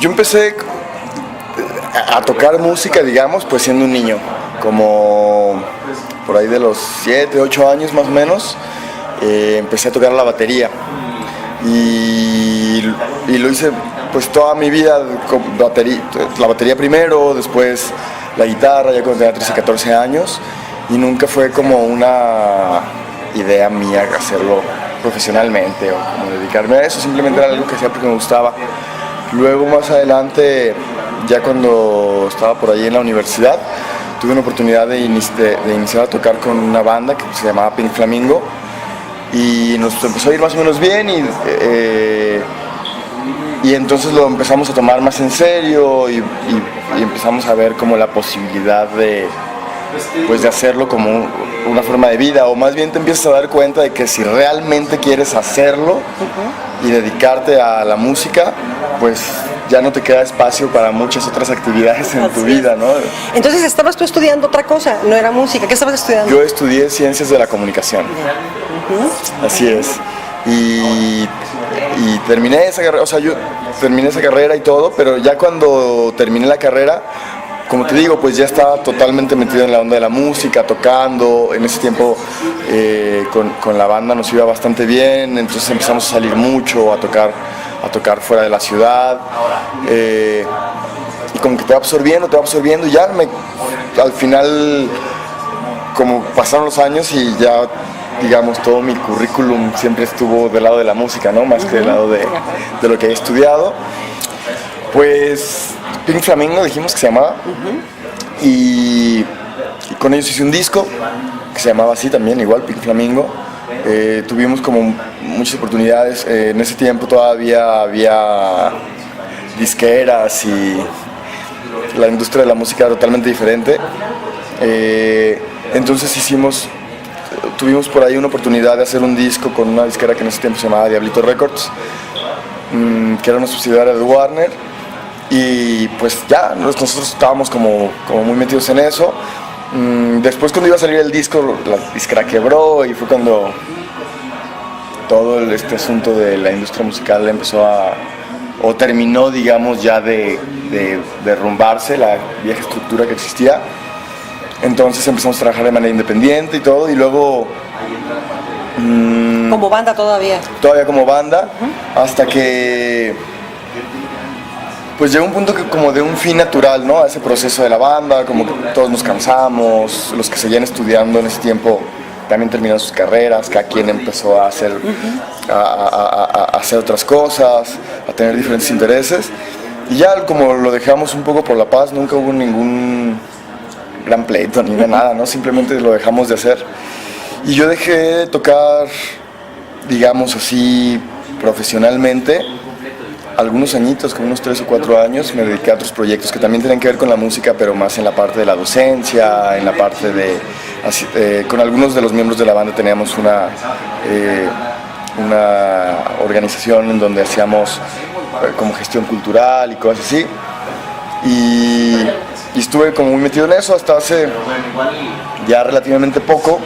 Yo empecé a tocar música, digamos, pues siendo un niño, como por ahí de los 7, 8 años más o menos. Empecé a tocar la batería y lo hice pues toda mi vida, la batería primero, después la guitarra, ya cuando tenía 13, 14 años, y nunca fue como una idea mía hacerlo profesionalmente o como dedicarme a eso, simplemente era algo que hacía porque me gustaba. Luego más adelante, ya cuando estaba por ahí en la universidad, tuve una oportunidad de iniciar a tocar con una banda que se llamaba Pink Flamingo, y nos empezó a ir más o menos bien, y entonces lo empezamos a tomar más en serio y empezamos a ver como la posibilidad de hacerlo como una forma de vida, o más bien te empiezas a dar cuenta de que si realmente quieres hacerlo y dedicarte a la música, pues ya no te queda espacio para muchas otras actividades en tu vida, ¿no? Entonces, ¿estabas tú estudiando otra cosa? ¿No era música? ¿Qué estabas estudiando? Yo estudié Ciencias de la Comunicación. Así es. Y terminé esa carrera, o sea, yo terminé esa carrera y todo, pero ya cuando terminé la carrera, como te digo, pues ya estaba totalmente metido en la onda de la música, tocando. En ese tiempo con la banda nos iba bastante bien, entonces empezamos a salir mucho, a tocar fuera de la ciudad. Y como que te va absorbiendo, y ya al final, como pasaron los años y ya, digamos, todo mi currículum siempre estuvo del lado de la música, ¿no? Más que del lado de lo que he estudiado. Pues Pink Flamingo dijimos que se llamaba, y con ellos hice un disco que se llamaba así también, igual, Pink Flamingo. Tuvimos como muchas oportunidades. En ese tiempo todavía había disqueras y la industria de la música era totalmente diferente. Entonces tuvimos por ahí una oportunidad de hacer un disco con una disquera que en ese tiempo se llamaba Diablito Records, que era una subsidiaria de Warner, y pues ya nosotros estábamos como muy metidos en eso. Después, cuando iba a salir el disco, la disquera quebró, y fue cuando todo este asunto de la industria musical empezó o terminó, digamos, ya de derrumbarse la vieja estructura que existía. Entonces empezamos a trabajar de manera independiente y todo, y luego ¿Como banda todavía? Todavía como banda, hasta que pues llegó un punto que como de un fin natural, ¿no? A ese proceso de la banda, como que todos nos cansamos, los que seguían estudiando en ese tiempo también terminaron sus carreras, cada quien empezó a hacer, a hacer otras cosas, a tener diferentes intereses, y ya como lo dejamos un poco por la paz, nunca hubo ningún gran pleito ni de nada, ¿no? Simplemente lo dejamos de hacer. Y yo dejé de tocar, digamos así, profesionalmente algunos añitos, como unos 3 o 4 años. Me dediqué a otros proyectos que también tienen que ver con la música, pero más en la parte de la docencia, en la parte con algunos de los miembros de la banda teníamos una organización en donde hacíamos como gestión cultural y cosas así. Y estuve como muy metido en eso hasta hace ya relativamente poco,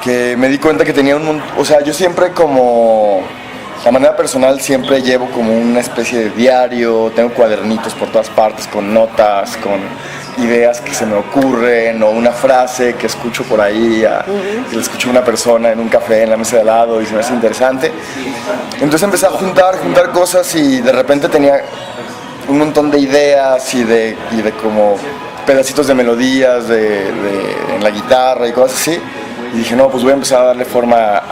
que me di cuenta que tenía o sea, yo siempre como, de manera personal, siempre llevo como una especie de diario, tengo cuadernitos por todas partes con notas, con ideas que se me ocurren, o una frase que escucho por ahí, que la escucho a una persona en un café en la mesa de al lado y se me hace interesante. Entonces empecé a juntar cosas, y de repente tenía un montón de ideas y de como pedacitos de melodías en la guitarra y cosas así, y dije, no, pues voy a empezar a darle forma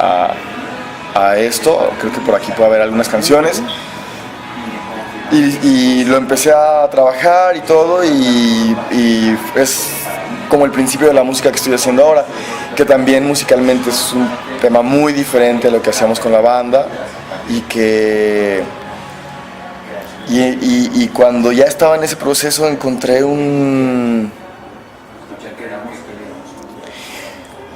a esto. Creo que por aquí puede haber algunas canciones, y lo empecé a trabajar y todo, y es como el principio de la música que estoy haciendo ahora, que también musicalmente es un tema muy diferente a lo que hacíamos con la banda, y cuando ya estaba en ese proceso encontré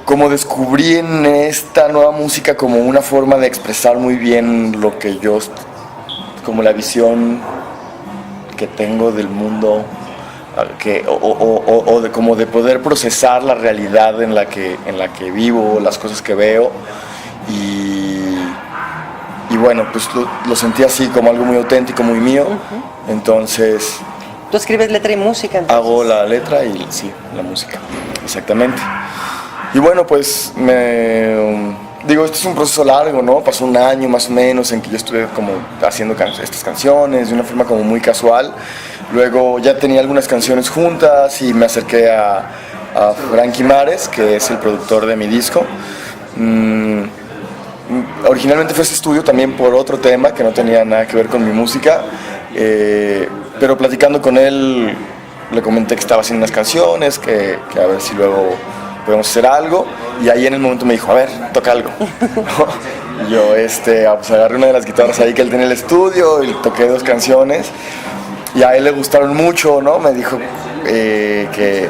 como descubrí en esta nueva música como una forma de expresar muy bien lo que yo, como la visión que tengo del mundo, como de poder procesar la realidad en la que vivo, las cosas que veo, y bueno, pues lo sentí así como algo muy auténtico, muy mío. Entonces ¿Tú escribes letra y música entonces? hago la letra y sí, la música, exactamente. Y bueno, pues digo, este es un proceso largo, ¿no? Pasó un año más o menos en que yo estuve como haciendo estas canciones de una forma como muy casual. Luego ya tenía algunas canciones juntas y me acerqué a Frankie Mares, que es el productor de mi disco. Originalmente fue ese estudio también por otro tema que no tenía nada que ver con mi música, pero platicando con él le comenté que estaba haciendo unas canciones, que a ver si luego podemos hacer algo, y ahí en el momento me dijo, a ver, toca algo. Y yo pues agarré una de las guitarras ahí que él tenía en el estudio y toqué 2 canciones, y a él le gustaron mucho, ¿no? Me dijo que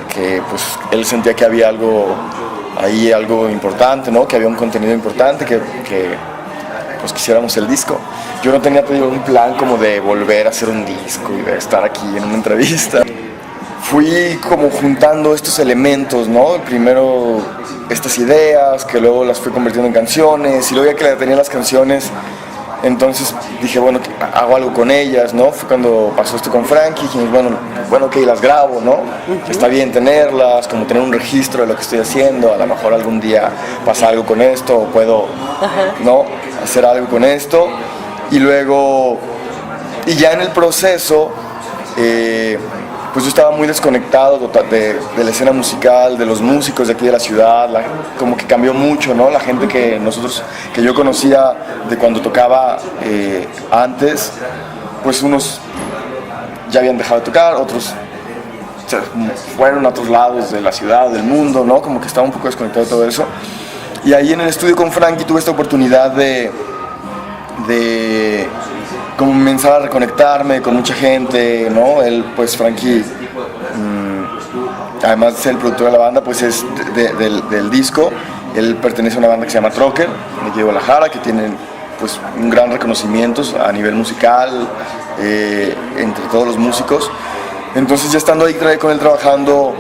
pues él sentía que había algo ahí, algo importante, ¿no? Que había un contenido importante, que pues quisiéramos el disco. Yo no tenía, te digo, un plan como de volver a hacer un disco y de estar aquí en una entrevista. Fui como juntando estos elementos, ¿no? Primero estas ideas, que luego las fui convirtiendo en canciones, y luego ya que tenía las canciones, entonces dije, bueno, hago algo con ellas, ¿no? Fue cuando pasó esto con Frankie, dijimos, bueno, ok, las grabo, ¿no? Está bien tenerlas, como tener un registro de lo que estoy haciendo, a lo mejor algún día pasa algo con esto, o puedo, ¿no? Hacer algo con esto, y luego, y ya en el proceso, pues yo estaba muy desconectado de la escena musical, de los músicos de aquí de la ciudad, como que cambió mucho, ¿no? La gente que yo conocía de cuando tocaba antes, pues unos ya habían dejado de tocar, otros se fueron a otros lados de la ciudad, del mundo, ¿no? Como que estaba un poco desconectado de todo eso. Y ahí en el estudio con Frankie tuve esta oportunidad de comenzar a reconectarme con mucha gente, ¿no? Él, pues Frankie, además de ser el productor de la banda, pues es del disco. Él pertenece a una banda que se llama Trocker, de aquí de Guadalajara, que tiene pues un gran reconocimiento a nivel musical, entre todos los músicos. Entonces ya estando ahí con él trabajando,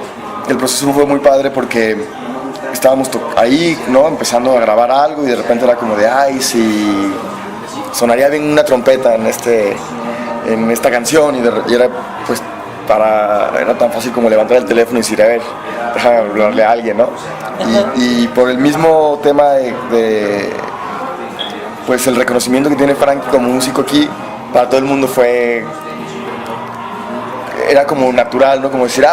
el proceso fue muy padre porque estábamos ahí, ¿no? Empezando a grabar algo, y de repente era como de, ay, si sonaría bien una trompeta en esta canción, y era pues era tan fácil como levantar el teléfono y decir, a ver, déjame hablarle a alguien, ¿no? Y por el mismo tema de pues el reconocimiento que tiene Frank como músico aquí, para todo el mundo era como natural, ¿no? Como decir,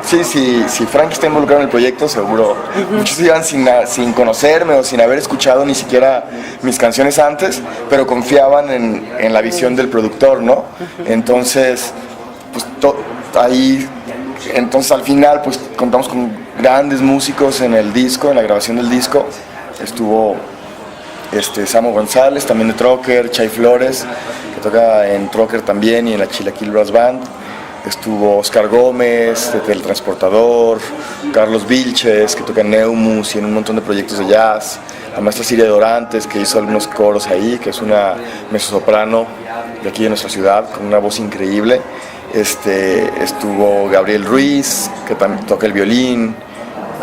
sí, si Frank está involucrado en el proyecto, seguro. Muchos iban sin conocerme o sin haber escuchado ni siquiera mis canciones antes, pero confiaban en la visión del productor, ¿no? Entonces, pues entonces al final, pues contamos con grandes músicos en el disco, en la grabación del disco. Estuvo Samo González, también de Trocker, Chay Flores, que toca en Trocker también y en la Chilaquil Brass Band. Estuvo Oscar Gómez, del Transportador, Carlos Vilches, que toca en Neumus y en un montón de proyectos de jazz. La maestra Siria Dorantes, que hizo algunos coros ahí, que es una mezzosoprano de aquí de nuestra ciudad, con una voz increíble. Estuvo Gabriel Ruiz, que también toca el violín,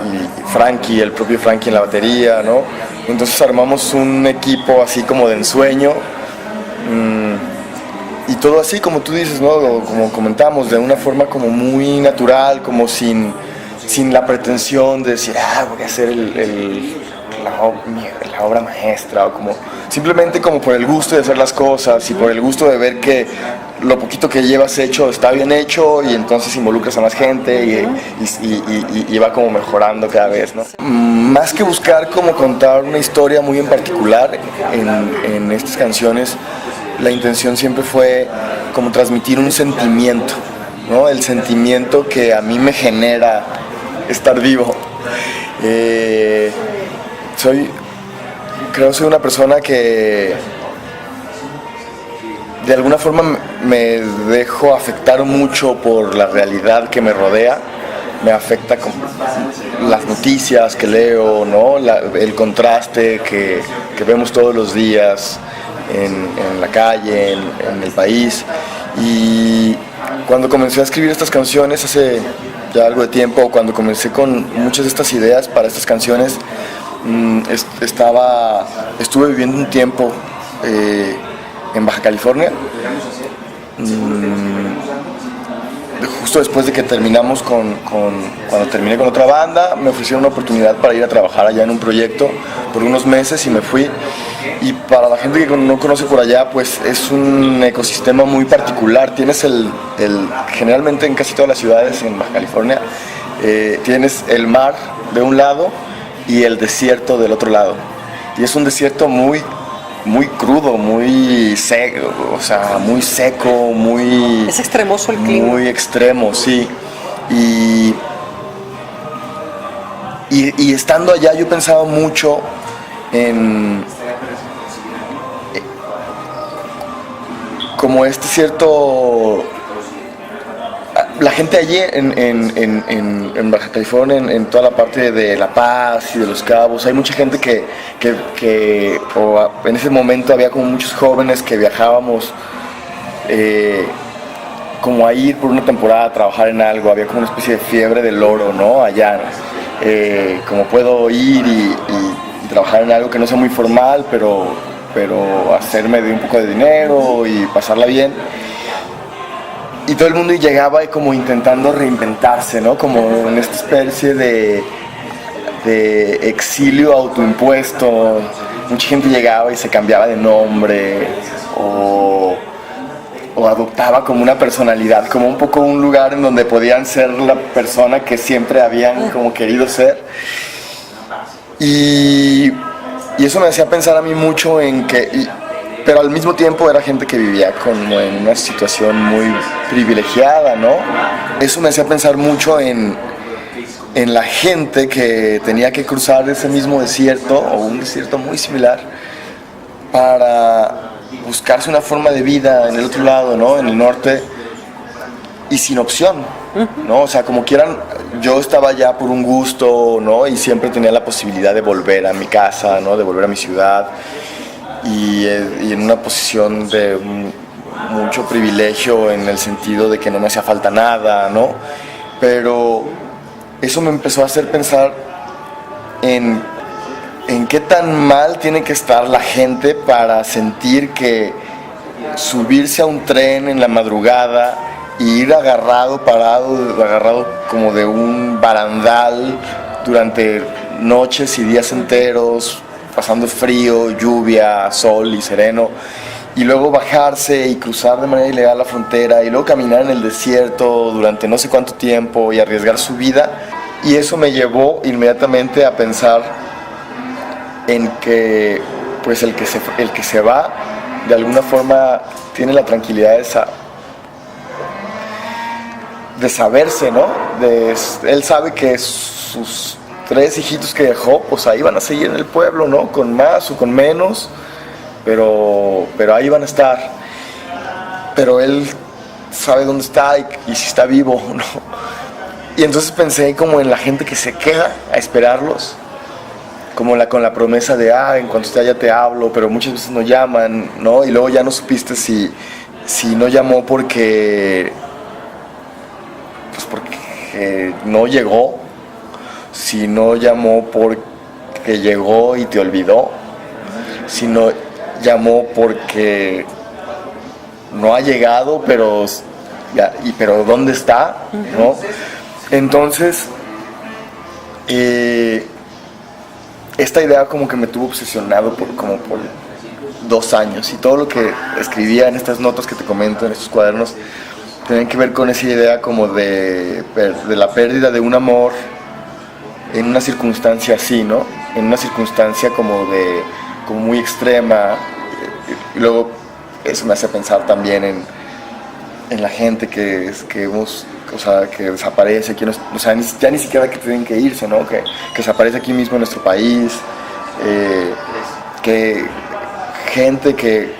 y Frankie, el propio Frankie en la batería, ¿no? Entonces armamos un equipo así como de ensueño, y todo así como tú dices, ¿no? Como comentamos, de una forma como muy natural, como sin la pretensión de decir, voy a hacer la obra maestra, o como simplemente como por el gusto de hacer las cosas y por el gusto de ver que lo poquito que llevas hecho está bien hecho, y entonces involucras a más gente y va como mejorando cada vez, ¿no? Más que buscar como contar una historia muy en particular en estas canciones, la intención siempre fue como transmitir un sentimiento, ¿no? El sentimiento que a mí me genera estar vivo. Soy una persona que de alguna forma me dejo afectar mucho por la realidad que me rodea. Me afecta con las noticias que leo, ¿no? El contraste que vemos todos los días en la calle, en el país. Y cuando comencé a escribir estas canciones hace ya algo de tiempo, cuando comencé con muchas de estas ideas para estas canciones, estuve viviendo un tiempo en Baja California. Justo después de que terminamos cuando terminé con otra banda, me ofrecieron una oportunidad para ir a trabajar allá en un proyecto por unos meses y me fui. Y para la gente que no conoce por allá, pues es un ecosistema muy particular. Tienes generalmente en casi todas las ciudades en Baja California, tienes el mar de un lado y el desierto del otro lado. Y es un desierto muy crudo, muy seco, o sea, muy seco, muy... Es extremoso el clima. Muy extremo, sí. Y estando allá yo pensaba mucho en... como este cierto... La gente allí en Baja California, en toda la parte de La Paz y de Los Cabos, hay mucha gente o en ese momento había como muchos jóvenes que viajábamos como a ir por una temporada a trabajar en algo. Había como una especie de fiebre del oro, ¿no? Allá, como puedo ir y trabajar en algo que no sea muy formal, pero hacerme de un poco de dinero y pasarla bien. Y todo el mundo llegaba como intentando reinventarse, ¿no? Como en esta especie de exilio autoimpuesto. Mucha gente llegaba y se cambiaba de nombre o adoptaba como una personalidad, como un poco un lugar en donde podían ser la persona que siempre habían como querido ser. Y eso me hacía pensar a mí mucho en que... pero al mismo tiempo era gente que vivía como en una situación muy privilegiada, ¿no? Eso me hacía pensar mucho en la gente que tenía que cruzar ese mismo desierto, o un desierto muy similar, para buscarse una forma de vida en el otro lado, ¿no? En el norte, y sin opción, ¿no? O sea, como quieran, yo estaba allá por un gusto, ¿no? Y siempre tenía la posibilidad de volver a mi casa, ¿no? De volver a mi ciudad. Y en una posición de mucho privilegio en el sentido de que no me hacía falta nada, ¿no? Pero eso me empezó a hacer pensar en qué tan mal tiene que estar la gente para sentir que subirse a un tren en la madrugada y ir agarrado como de un barandal durante noches y días enteros, pasando frío, lluvia, sol y sereno, y luego bajarse y cruzar de manera ilegal la frontera y luego caminar en el desierto durante no sé cuánto tiempo y arriesgar su vida. Y eso me llevó inmediatamente a pensar en que pues el que se va de alguna forma tiene la tranquilidad de saberse, ¿no? Él sabe que sus 3 hijitos que dejó, pues ahí van a seguir en el pueblo, ¿no? Con más o con menos, pero ahí van a estar. Pero él sabe dónde está y si está vivo, ¿no? Y entonces pensé como en la gente que se queda a esperarlos, como con la promesa de, en cuanto esté allá te hablo, pero muchas veces no llaman, ¿no? Y luego ya no supiste si no llamó porque no llegó, si no llamó porque llegó y te olvidó, si no llamó porque no ha llegado, pero ¿dónde está? ¿No? Entonces, esta idea como que me tuvo obsesionado por 2 años, y todo lo que escribía en estas notas que te comento, en estos cuadernos, tenían que ver con esa idea como de la pérdida de un amor en una circunstancia así, ¿no? En una circunstancia como muy extrema. Y luego eso me hace pensar también en la gente que desaparece, ya ni siquiera que tienen que irse, ¿no? Que desaparece aquí mismo en nuestro país, que gente que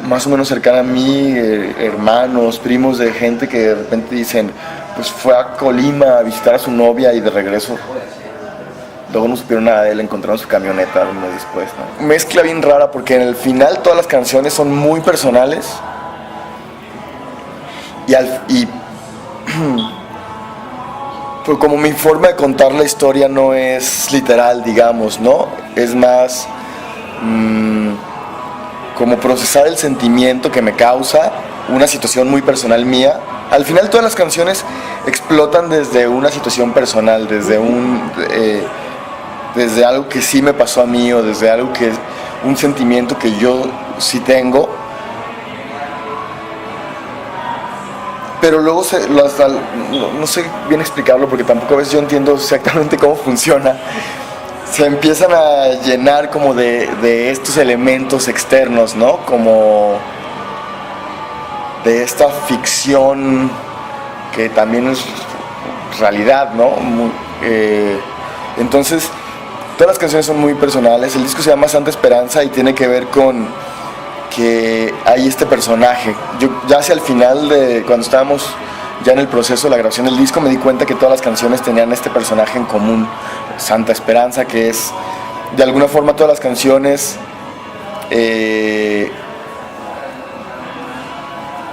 más o menos cercana a mí, hermanos, primos de gente que de repente dicen, pues fue a Colima a visitar a su novia y de regreso luego no supieron nada de él, encontraron su camioneta un mes después, ¿no? Mezcla bien rara porque en el final todas las canciones son muy personales y pues como mi forma de contar la historia no es literal, digamos, ¿no? Es más como procesar el sentimiento que me causa una situación muy personal mía. Al final todas las canciones explotan desde una situación personal, desde algo que sí me pasó a mí, o desde algo que un sentimiento que yo sí tengo. Pero luego no sé bien explicarlo, porque tampoco a veces yo entiendo exactamente cómo funciona. Se empiezan a llenar como de estos elementos externos, ¿no? Como de esta ficción que también es realidad, ¿no? Entonces, todas las canciones son muy personales. El disco se llama Santa Esperanza y tiene que ver con que hay este personaje. Yo ya hacia el final, cuando estábamos ya en el proceso de la grabación del disco, me di cuenta que todas las canciones tenían este personaje en común, Santa Esperanza, que es, de alguna forma, todas las canciones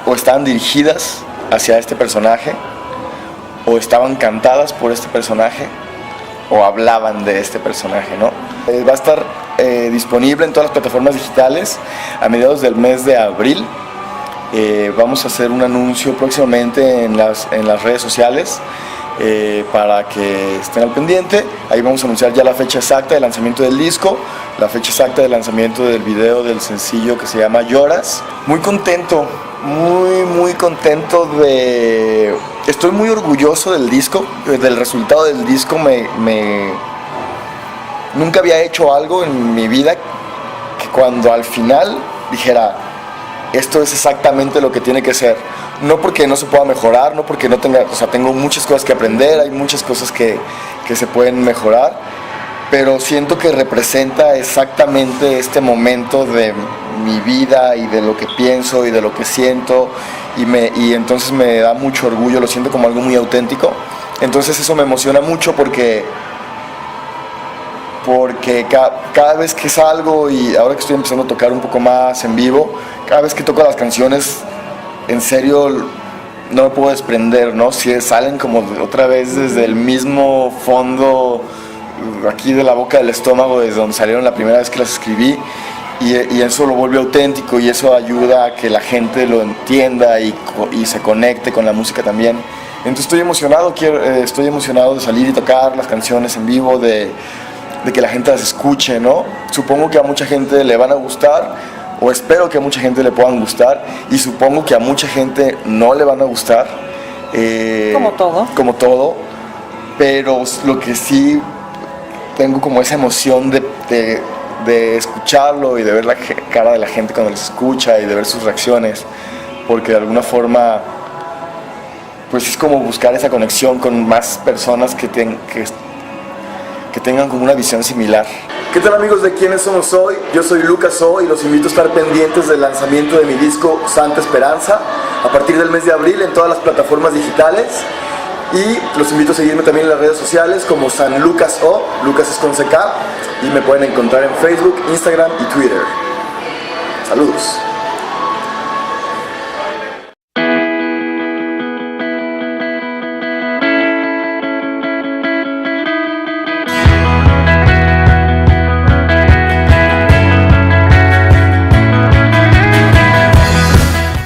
o estaban dirigidas hacia este personaje, o estaban cantadas por este personaje, o hablaban de este personaje, ¿no? Va a estar disponible en todas las plataformas digitales a mediados del mes de abril. Vamos a hacer un anuncio próximamente en las redes sociales para que estén al pendiente. Ahí vamos a anunciar ya la fecha exacta de lanzamiento del disco, la fecha exacta de lanzamiento del video del sencillo que se llama Lloras. Muy contento, muy contento estoy muy orgulloso del disco, del resultado del disco. Nunca había hecho algo en mi vida que cuando al final dijera, esto es exactamente lo que tiene que ser. No porque no se pueda mejorar, no porque no tenga, o sea, tengo muchas cosas que aprender, hay muchas cosas que se pueden mejorar, pero siento que representa exactamente este momento de mi vida y de lo que pienso y de lo que siento, y entonces me da mucho orgullo, lo siento como algo muy auténtico. Entonces eso me emociona mucho porque cada vez que salgo, y ahora que estoy empezando a tocar un poco más en vivo, cada vez que toco las canciones, en serio no me puedo desprender, ¿no? Si salen como otra vez desde el mismo fondo, aquí de la boca del estómago, desde donde salieron la primera vez que las escribí, y eso lo vuelve auténtico, y eso ayuda a que la gente lo entienda y se conecte con la música también. Entonces estoy emocionado de salir y tocar las canciones en vivo, de que la gente las escuche, ¿no? Supongo que a mucha gente le van a gustar, o espero que a mucha gente le puedan gustar, y supongo que a mucha gente no le van a gustar. Como todo, pero lo que sí tengo como esa emoción de escucharlo y de ver la cara de la gente cuando les escucha y de ver sus reacciones, porque de alguna forma pues es como buscar esa conexión con más personas que tengan como una visión similar. ¿Qué tal, amigos de Quiénes Somos Hoy? Yo soy Lucas O y los invito a estar pendientes del lanzamiento de mi disco Santa Esperanza a partir del mes de abril en todas las plataformas digitales, y los invito a seguirme también en las redes sociales como San Lucas O, Lucas es con CK, y me pueden encontrar en Facebook, Instagram y Twitter. Saludos.